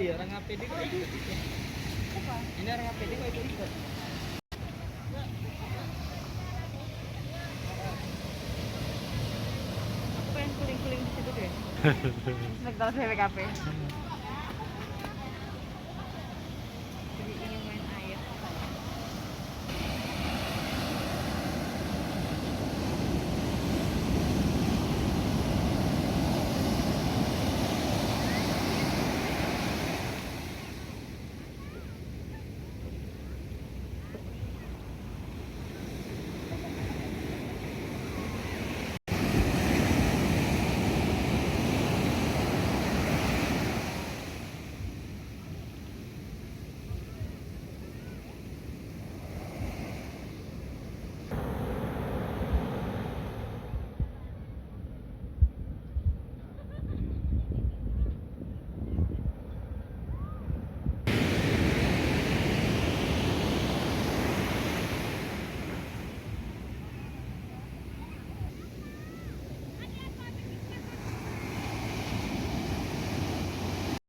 Iya, orang APD kok ikut. Apa? Ini orang APD kok ikut. Aku pengen kuling-kuling di situ deh. McDonald's BPKP.